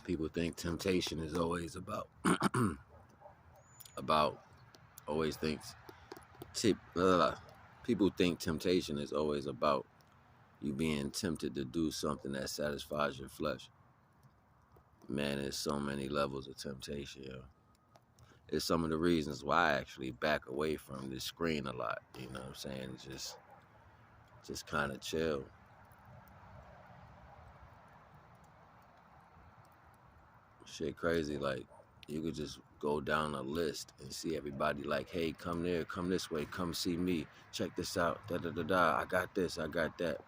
People think temptation is always about about always thinks people think temptation is always about you being tempted to do something that satisfies your flesh. Man, there's so many levels of temptation, yo. It's some of the reasons why I actually back away from this screen a lot. You know what I'm saying? It's just kind of chill. Shit crazy. Like, you could just go down a list and see everybody like, hey, come there, come this way, come see me, check this out, da da da da, I got this, I got that.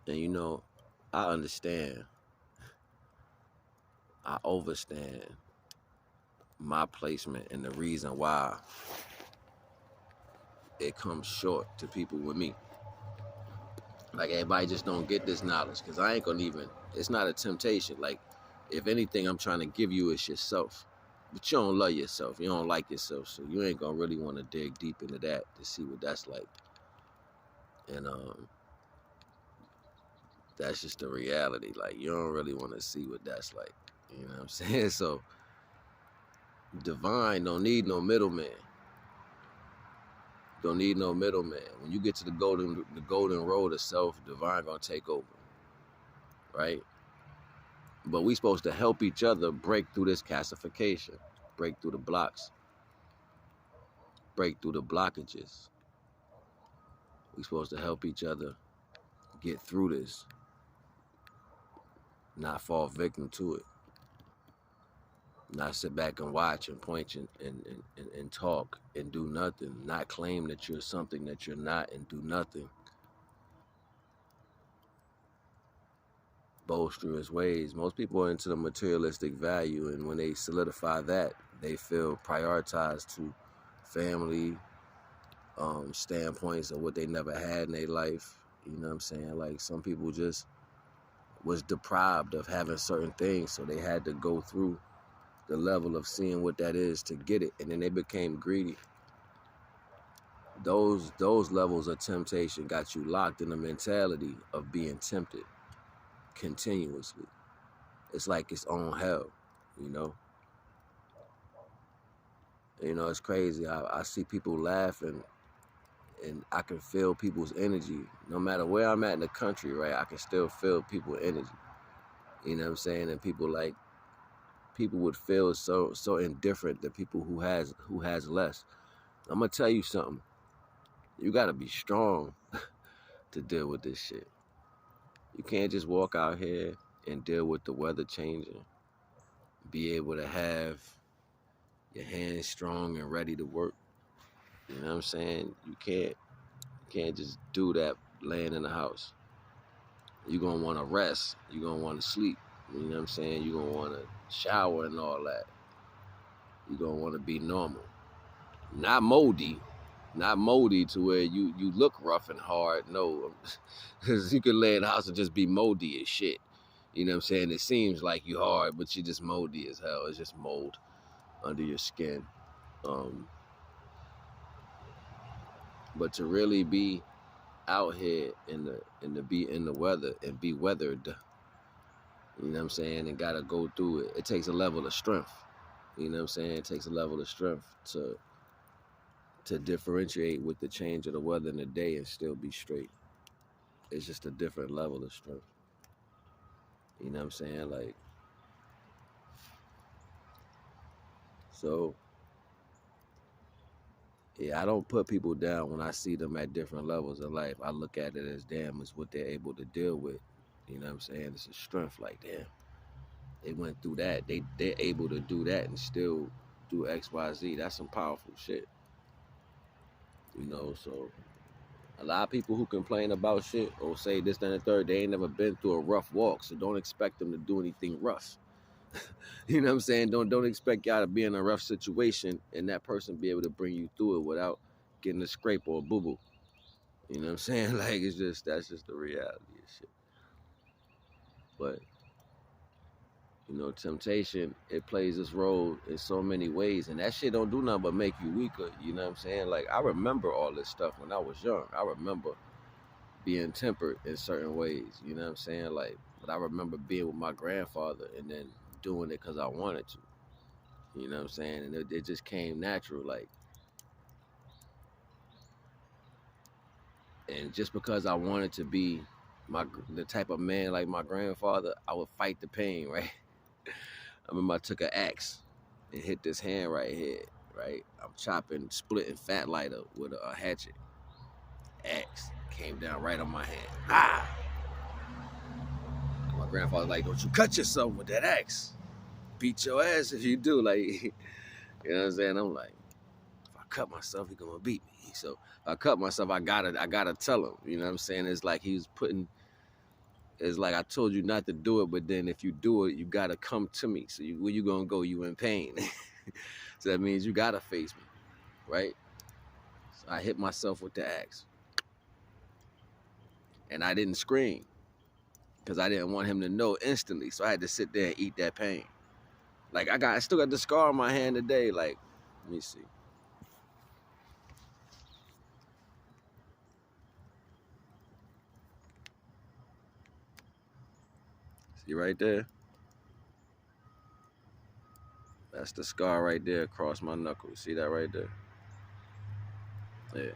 And you know, I understand, I overstand my placement and the reason why it comes short to people with me. Like, everybody just don't get this knowledge, because I ain't gonna even, it's not a temptation. Like, if anything, I'm trying to give you is yourself. But you don't love yourself. You don't like yourself. So you ain't going to really want to dig deep into that to see what that's like. And that's just the reality. Like, you don't really want to see what that's like. You know what I'm saying? So, divine don't need no middleman. Don't need no middleman. When you get to the golden road of self, divine going to take over. Right? But we supposed to help each other break through this calcification, break through the blocks, break through the blockages. We supposed to help each other get through this, not fall victim to it, not sit back and watch and point and talk and do nothing, not claim that you're something that you're not and do nothing. Boisterous ways. Most people are into the materialistic value, and when they solidify that, they feel prioritized to family standpoints of what they never had in their life. You know what I'm saying? Like, some people just was deprived of having certain things, so they had to go through the level of seeing what that is to get it, and then they became greedy. Those levels of temptation got you locked in the mentality of being tempted continuously. It's like its own hell, you know? You know, it's crazy. I see people laughing, and I can feel people's energy. No matter where I'm at in the country, right, I can still feel people's energy. You know what I'm saying? And people would feel so indifferent to people who has less. I'm gonna tell you something. You gotta be strong to deal with this shit. You can't just walk out here and deal with the weather changing. Be able to have your hands strong and ready to work. You know what I'm saying? You can't just do that laying in the house. You're gonna wanna rest. You're gonna wanna sleep. You know what I'm saying? You're gonna wanna shower and all that. You're gonna wanna be normal. Not moldy to where you look rough and hard. No, because you can lay in the house and just be moldy as shit. You know what I'm saying? It seems like you hard, but you're just moldy as hell. It's just mold under your skin. But to really be out here be in the weather and be weathered, you know what I'm saying, and gotta go through it. It takes a level of strength. You know what I'm saying? It takes a level of strength to differentiate with the change of the weather in the day and still be straight. It's just a different level of strength. You know what I'm saying? Like, so, yeah, I don't put people down when I see them at different levels of life. I look at it as, damn, it's what they're able to deal with. You know what I'm saying? It's a strength. Like, damn, they went through that. They're able to do that and still do X, Y, Z. That's some powerful shit. You know, so a lot of people who complain about shit or say this, that, and the third, they ain't never been through a rough walk, so don't expect them to do anything rough. You know what I'm saying? Don't expect y'all to be in a rough situation and that person be able to bring you through it without getting a scrape or a boo-boo. You know what I'm saying? Like, that's just the reality of shit. But, you know, temptation, it plays its role in so many ways, and that shit don't do nothing but make you weaker. You know what I'm saying? Like, I remember all this stuff when I was young. I remember being tempered in certain ways. You know what I'm saying? Like, But I remember being with my grandfather and then doing it because I wanted to. You know what I'm saying? And it just came natural, like. And just because I wanted to be the type of man like my grandfather, I would fight the pain, right? I remember I took an axe and hit this hand right here, right? I'm splitting fat lighter with a hatchet. Axe came down right on my hand. Ah! My grandfather's like, don't you cut yourself with that axe. Beat your ass if you do. Like, you know what I'm saying? I'm like, if I cut myself, he gonna beat me. So if I cut myself, I gotta tell him. You know what I'm saying? It's like he was putting, it's like I told you not to do it, but then if you do it, you gotta come to me. So where you gonna go? You in pain. So that means you gotta face me, right? So I hit myself with the axe. And I didn't scream because I didn't want him to know instantly. So I had to sit there and eat that pain. Like I still got the scar on my hand today. Like, let me see. See right there? That's the scar right there across my knuckle. See that right there? Yeah.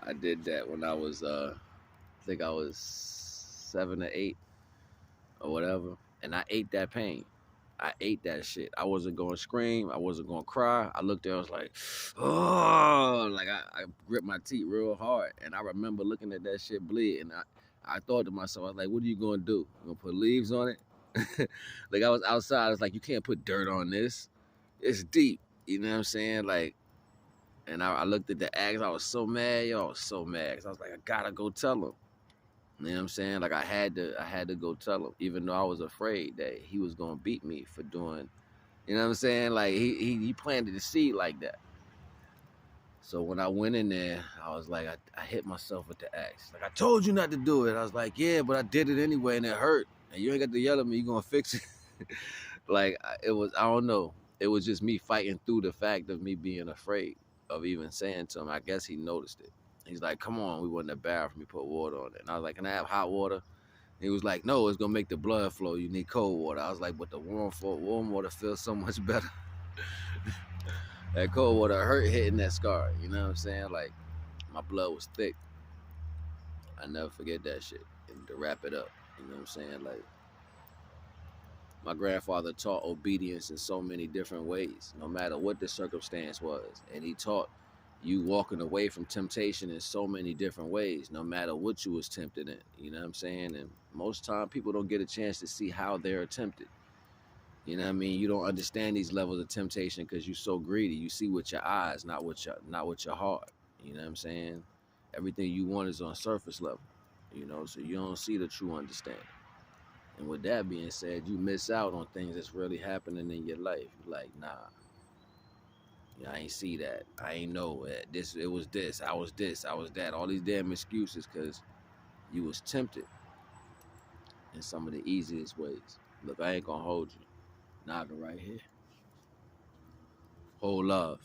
I did that when I was I think I was 7 or 8 or whatever. And I ate that pain. I ate that shit. I wasn't going to scream. I wasn't going to cry. I looked there. I was like, oh, like I gripped my teeth real hard. And I remember looking at that shit bleed. And I thought to myself, I was like, what are you going to do? You going to put leaves on it? Like I was outside. I was like, you can't put dirt on this. It's deep. You know what I'm saying? Like, and I looked at the axe. I was so mad. Yo, I was so mad. Cause I was like, I got to go tell him. You know what I'm saying? Like I had to go tell him, even though I was afraid that he was gonna beat me for doing. You know what I'm saying? Like he planted the seed like that. So when I went in there, I was like, I hit myself with the axe. Like I told you not to do it. I was like, yeah, but I did it anyway, and it hurt. And you ain't got to yell at me. You gonna fix it? Like it was. I don't know. It was just me fighting through the fact of me being afraid of even saying to him. I guess he noticed it. He's like, come on, we went in the bathroom, we put water on it. And I was like, can I have hot water? He was like, no, it's gonna make the blood flow. You need cold water. I was like, but the warm water feels so much better. That cold water hurt hitting that scar. You know what I'm saying? Like my blood was thick. I never forget that shit. And to wrap it up, you know what I'm saying? Like my grandfather taught obedience in so many different ways, no matter what the circumstance was. And he taught you walking away from temptation in so many different ways, no matter what you was tempted in. You know what I'm saying? And most time people don't get a chance to see how they're tempted. You know what I mean? You don't understand these levels of temptation because you're so greedy. You see with your eyes, not with your heart. You know what I'm saying? Everything you want is on surface level. You know, so you don't see the true understanding. And with that being said, you miss out on things that's really happening in your life. You're like, nah, yeah, I ain't see that. I ain't know that. It was this. I was this. I was that. All these damn excuses because you was tempted in some of the easiest ways. Look, I ain't gonna hold you. NAGA right here. Whole love.